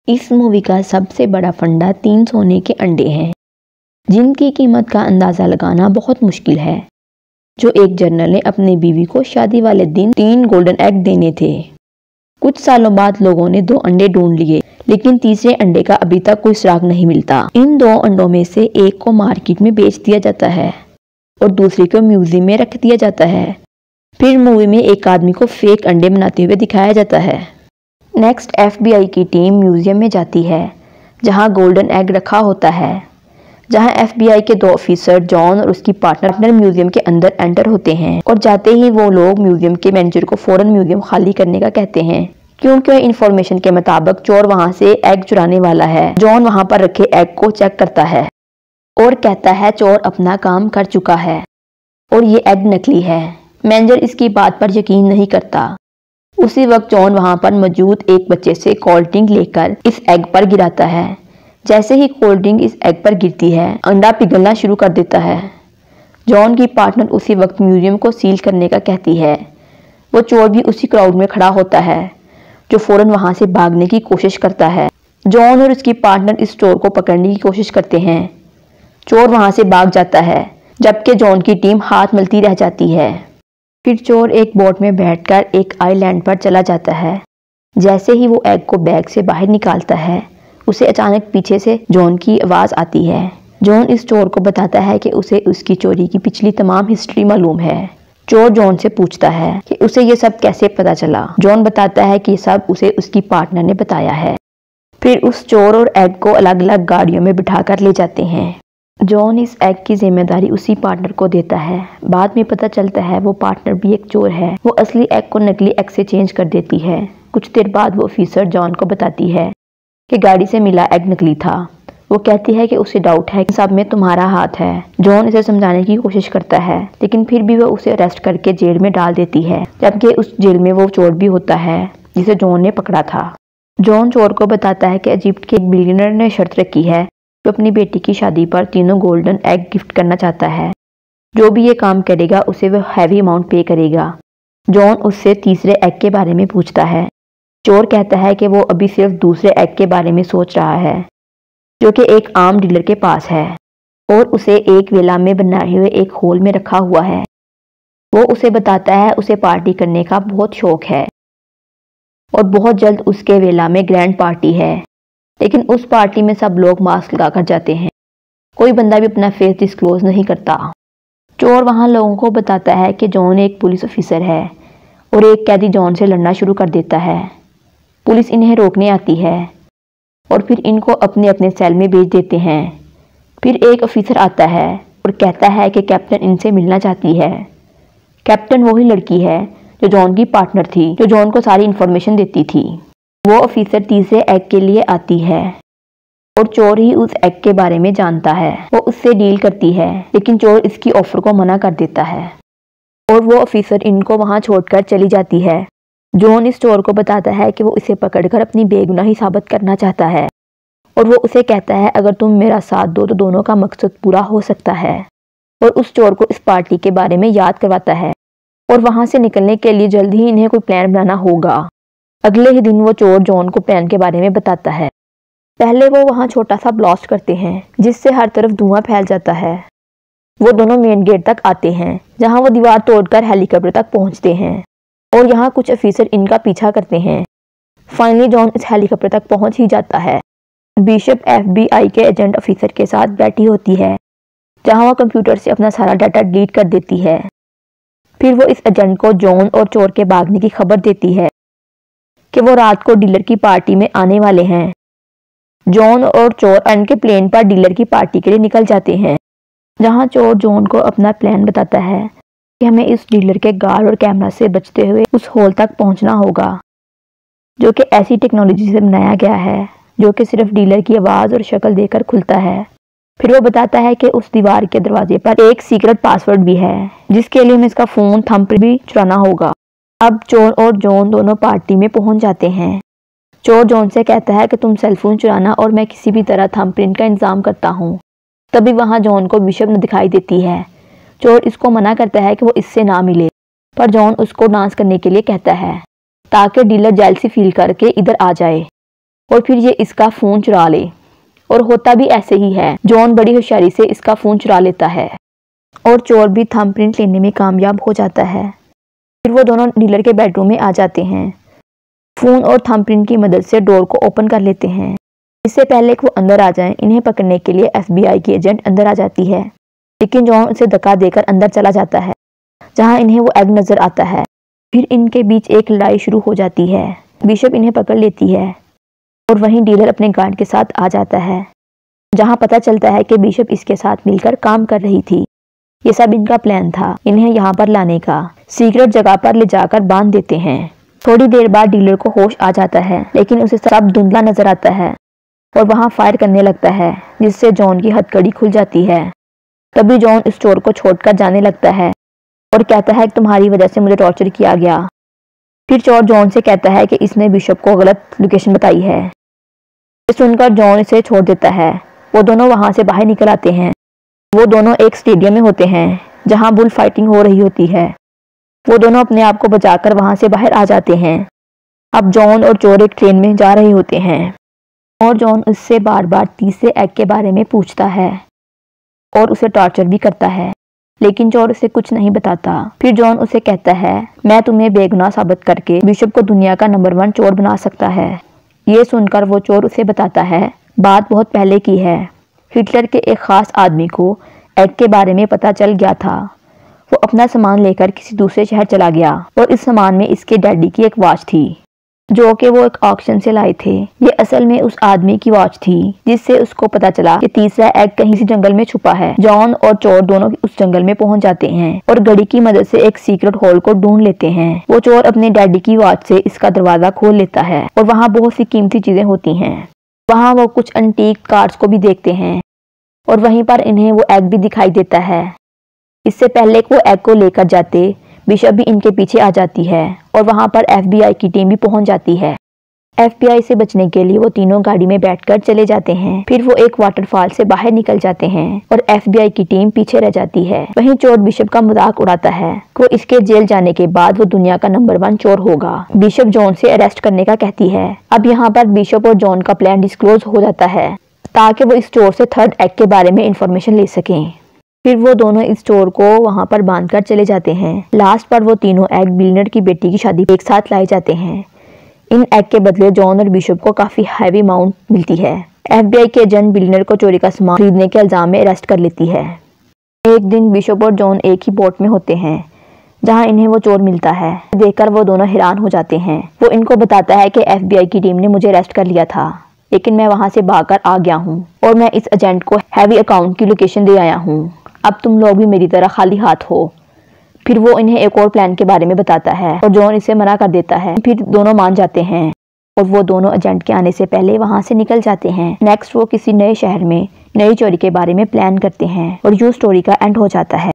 इस मूवी का सबसे बड़ा फंडा 3 सोने के अंडे हैं, जिनकी कीमत का अंदाज़ा लगाना बहुत मुश्किल है। जो एक जनरल ने अपनी बीवी को शादी वाले दिन 3 गोल्डन एग देने थे। कुछ सालों बाद लोगों ने 2 अंडे ढूंढ लिए, लेकिन तीसरे अंडे का अभी तक कोई सुराग नहीं मिलता। इन 2 अंडों में से एक को मार्केट में बेच दिया जाता है और दूसरे को म्यूजियम में रख दिया जाता है। फिर मूवी में एक आदमी को फेक अंडे बनाते हुए दिखाया जाता है। नेक्स्ट FBI की टीम म्यूजियम में जाती है, जहां गोल्डन एग रखा होता है। जहां FBI के 2 ऑफिसर जॉन और उसकी पार्टनर म्यूजियम के अंदर एंटर होते हैं और जाते ही वो लोग म्यूजियम के मैनेजर को फौरन म्यूजियम खाली करने का कहते हैं, क्योंकि इन्फॉर्मेशन के मुताबिक चोर वहां से एग चुराने वाला है। जॉन वहां पर रखे एग को चेक करता है और कहता है चोर अपना काम कर चुका है और ये एग नकली है। मैनेजर इसकी बात पर यकीन नहीं करता। उसी वक्त जॉन वहां पर मौजूद एक बच्चे से कोल्ड ड्रिंक लेकर इस एग पर गिराता है। जैसे ही कोल्ड ड्रिंक इस एग पर गिरती है, अंडा पिघलना शुरू कर देता है। जॉन की पार्टनर उसी वक्त म्यूजियम को सील करने का कहती है। वो चोर भी उसी क्राउड में खड़ा होता है, जो फौरन वहां से भागने की कोशिश करता है। जॉन और उसकी पार्टनर इस चोर को पकड़ने की कोशिश करते हैं। चोर वहां से भाग जाता है, जबकि जॉन की टीम हाथ मलती रह जाती है। फिर चोर एक बोट में बैठकर एक आइलैंड पर चला जाता है। जैसे ही वो एग को बैग से बाहर निकालता है, उसे अचानक पीछे से जॉन की आवाज़ आती है। जॉन इस चोर को बताता है कि उसे उसकी चोरी की पिछली तमाम हिस्ट्री मालूम है। चोर जॉन से पूछता है कि उसे ये सब कैसे पता चला। जॉन बताता है कि ये सब उसे उसकी पार्टनर ने बताया है। फिर उस चोर और एग को अलग अलग गाड़ियों में बिठाकर ले जाते हैं। जॉन इस एग की जिम्मेदारी उसी पार्टनर को देता है। बाद में पता चलता है वो पार्टनर भी एक चोर है। वो असली एग को नकली एग से चेंज कर देती है। कुछ देर बाद वो ऑफिसर जॉन को बताती है कि गाड़ी से मिला एग नकली था। वो कहती है कि उसे डाउट है कि सब में तुम्हारा हाथ है। जॉन इसे समझाने की कोशिश करता है, लेकिन फिर भी वो उसे अरेस्ट करके जेल में डाल देती है, जबकि उस जेल में वो चोर भी होता है जिसे जॉन ने पकड़ा था। जॉन चोर को बताता है कि इजिप्ट के एक बिलियनर ने शर्त रखी है, जो अपनी बेटी की शादी पर 3 गोल्डन एग गिफ्ट करना चाहता है। जो भी ये काम करेगा उसे वह हैवी अमाउंट पे करेगा। जॉन उससे तीसरे एग के बारे में पूछता है। चोर कहता है कि वो अभी सिर्फ दूसरे एग के बारे में सोच रहा है, जो कि एक आम डीलर के पास है और उसे एक वेला में बनाए हुए एक होल में रखा हुआ है। वो उसे बताता है उसे पार्टी करने का बहुत शौक है और बहुत जल्द उसके वेला में ग्रैंड पार्टी है, लेकिन उस पार्टी में सब लोग मास्क लगाकर जाते हैं। कोई बंदा भी अपना फेस डिस्क्लोज नहीं करता। चोर वहां लोगों को बताता है कि जॉन एक पुलिस ऑफिसर है और एक कैदी जॉन से लड़ना शुरू कर देता है। पुलिस इन्हें रोकने आती है और फिर इनको अपने अपने सेल में भेज देते हैं। फिर एक ऑफिसर आता है और कहता है कि कैप्टन इनसे मिलना चाहती है। कैप्टन वही लड़की है जो जॉन की पार्टनर थी, जो जॉन को सारी इन्फॉर्मेशन देती थी। वो ऑफिसर तीसरे एग के लिए आती है और चोर ही उस एग के बारे में जानता है। वो उससे डील करती है, लेकिन चोर इसकी ऑफर को मना कर देता है और वो ऑफिसर इनको वहां छोड़कर चली जाती है। जॉन इस चोर को बताता है कि वो इसे पकड़कर अपनी बेगुनाही साबित करना चाहता है और वो उसे कहता है अगर तुम मेरा साथ दो तो दोनों का मकसद पूरा हो सकता है। और उस चोर को इस पार्टी के बारे में याद करवाता है और वहां से निकलने के लिए जल्द ही इन्हें कोई प्लान बनाना होगा। अगले ही दिन वो चोर जॉन को प्लान के बारे में बताता है। पहले वो वहां छोटा सा ब्लास्ट करते हैं, जिससे हर तरफ धुआं फैल जाता है। वो दोनों मेन गेट तक आते हैं, जहां वो दीवार तोड़कर हेलीकॉप्टर तक पहुंचते हैं और यहाँ कुछ ऑफिसर इनका पीछा करते हैं। फाइनली जॉन इस हेलीकॉप्टर तक पहुंच ही जाता है। बिशप FBI के एजेंट ऑफिसर के साथ बैठी होती है, जहां वह कंप्यूटर से अपना सारा डाटा डिलीट कर देती है। फिर वो इस एजेंट को जॉन और चोर के भागने की खबर देती है कि वो रात को डीलर की पार्टी में आने वाले हैं। जॉन और चोर उनके प्लेन पर डीलर की पार्टी के लिए निकल जाते हैं, जहां चोर जॉन को अपना प्लान बताता है कि हमें इस डीलर के गार्ड और कैमरा से बचते हुए उस हॉल तक पहुंचना होगा, जो कि ऐसी टेक्नोलॉजी से बनाया गया है जो कि सिर्फ डीलर की आवाज़ और शक्ल देकर खुलता है। फिर वो बताता है कि उस दीवार के दरवाजे पर एक सीक्रेट पासवर्ड भी है, जिसके लिए हमें इसका फ़ोन थंबप्रिंट भी चुराना होगा। अब चोर और जॉन दोनों पार्टी में पहुंच जाते हैं। चोर जॉन से कहता है कि तुम सेलफोन चुराना और मैं किसी भी तरह थंबप्रिंट का इंतजाम करता हूँ। तभी वहाँ जॉन को बिशप न दिखाई देती है। चोर इसको मना करता है कि वो इससे ना मिले, पर जॉन उसको डांस करने के लिए कहता है ताकि डीलर जेलसी फील करके इधर आ जाए। और फिर ये इसका फ़ोन चुरा ले। और होता भी ऐसे ही है। जॉन बड़ी होशियारी से इसका फ़ोन चुरा लेता है और चोर भी थंबप्रिंट लेने में कामयाब हो जाता है। फिर वो दोनों डीलर के बेडरूम में आ जाते हैं। फ़ोन और थंबप्रिंट की मदद से डोर को ओपन कर लेते हैं। इससे पहले कि वो अंदर आ जाएं, इन्हें पकड़ने के लिए FBI की एजेंट अंदर आ जाती है, लेकिन जॉन उसे धक्का देकर अंदर चला जाता है, जहां इन्हें वो एग नज़र आता है। फिर इनके बीच एक लड़ाई शुरू हो जाती है। बिशप इन्हें पकड़ लेती है और वहीं डीलर अपने गार्ड के साथ आ जाता है, जहां पता चलता है कि बिशप इसके साथ मिलकर काम कर रही थी। ये सब इनका प्लान था, इन्हें यहाँ पर लाने का। सीक्रेट जगह पर ले जाकर बांध देते हैं। थोड़ी देर बाद डीलर को होश आ जाता है, लेकिन उसे सब धुंधला नजर आता है और वहाँ फायर करने लगता है, जिससे जॉन की हथकड़ी खुल जाती है। तभी जॉन स्टोर को छोड़कर जाने लगता है और कहता है कि तुम्हारी वजह से मुझे टॉर्चर किया गया। फिर चोर जॉन से कहता है कि इसने बिशप को गलत लोकेशन बताई है। ये सुनकर जॉन इसे छोड़ देता है। वो दोनों वहाँ से बाहर निकल आते हैं। वो दोनों एक स्टेडियम में होते हैं, जहाँ बुल फाइटिंग हो रही होती है। वो दोनों अपने आप को बचाकर वहाँ से बाहर आ जाते हैं। अब जॉन और चोर एक ट्रेन में जा रहे होते हैं और जॉन उससे बार बार तीसरे एग के बारे में पूछता है और उसे टॉर्चर भी करता है, लेकिन चोर उसे कुछ नहीं बताता। फिर जॉन उसे कहता है, मैं तुम्हें बेगुनाह साबित करके बिशप को दुनिया का नंबर 1 चोर बना सकता है। ये सुनकर वो चोर उसे बताता है, बात बहुत पहले की है। हिटलर के एक खास आदमी को एग के बारे में पता चल गया था। वो अपना सामान लेकर किसी दूसरे शहर चला गया और इस सामान में इसके डैडी की एक वॉच थी, जो कि वो एक ऑक्शन से लाए थे। ये असल में उस आदमी की वॉच थी, जिससे उसको पता चला कि तीसरा एग कहीं से जंगल में छुपा है। जॉन और चोर दोनों उस जंगल में पहुंच जाते हैं और घड़ी की मदद से एक सीक्रेट होल को ढूंढ लेते हैं। वो चोर अपने डैडी की वॉच से इसका दरवाजा खोल लेता है और वहाँ बहुत सी कीमती चीजें होती हैं। वहाँ वो कुछ एंटीक कार्ड्स को भी देखते हैं और वहीं पर इन्हें वो एग भी दिखाई देता है। इससे पहले कि वो एग को लेकर जाते, बिशप भी इनके पीछे आ जाती है और वहां पर FBI की टीम भी पहुंच जाती है। FBI से बचने के लिए वो तीनों गाड़ी में बैठकर चले जाते हैं। फिर वो एक वाटरफॉल से बाहर निकल जाते हैं और FBI की टीम पीछे रह जाती है। वहीं चोर बिशप का मजाक उड़ाता है कि वो इसके जेल जाने के बाद वो दुनिया का नंबर 1 चोर होगा। बिशप जॉन से अरेस्ट करने का कहती है। अब यहाँ पर बिशप और जॉन का प्लान डिस्क्लोज हो जाता है, ताकि वो इस चोर से थर्ड एग के बारे में इंफॉर्मेशन ले सकें। फिर वो दोनों इस चोर को वहां पर बांधकर चले जाते हैं। लास्ट पर वो तीनों एग बिलियनर की बेटी की शादी एक साथ लाए जाते हैं। इन एग के बदले जॉन और बिशप को काफी हैवी अमाउंट मिलती है। FBI के एजेंट बिलियनर को चोरी का सामान खरीदने के इल्जाम में अरेस्ट कर लेती है। एक दिन बिशप और जॉन एक ही बोट में होते हैं, जहां इन्हें वो चोर मिलता है। देखकर वो दोनों हैरान हो जाते हैं। वो इनको बताता है कि FBI की टीम ने मुझे अरेस्ट कर लिया था, लेकिन मैं वहां से भागकर आ गया हूँ और मैं इस एजेंट को हैवी अकाउंट की लोकेशन दे आया हूँ। अब तुम लोग भी मेरी तरह खाली हाथ हो। फिर वो इन्हें एक और प्लान के बारे में बताता है और जॉन इसे मना कर देता है। फिर दोनों मान जाते हैं और वो दोनों एजेंट के आने से पहले वहां से निकल जाते हैं। नेक्स्ट वो किसी नए शहर में नई चोरी के बारे में प्लान करते हैं और यूं स्टोरी का एंड हो जाता है।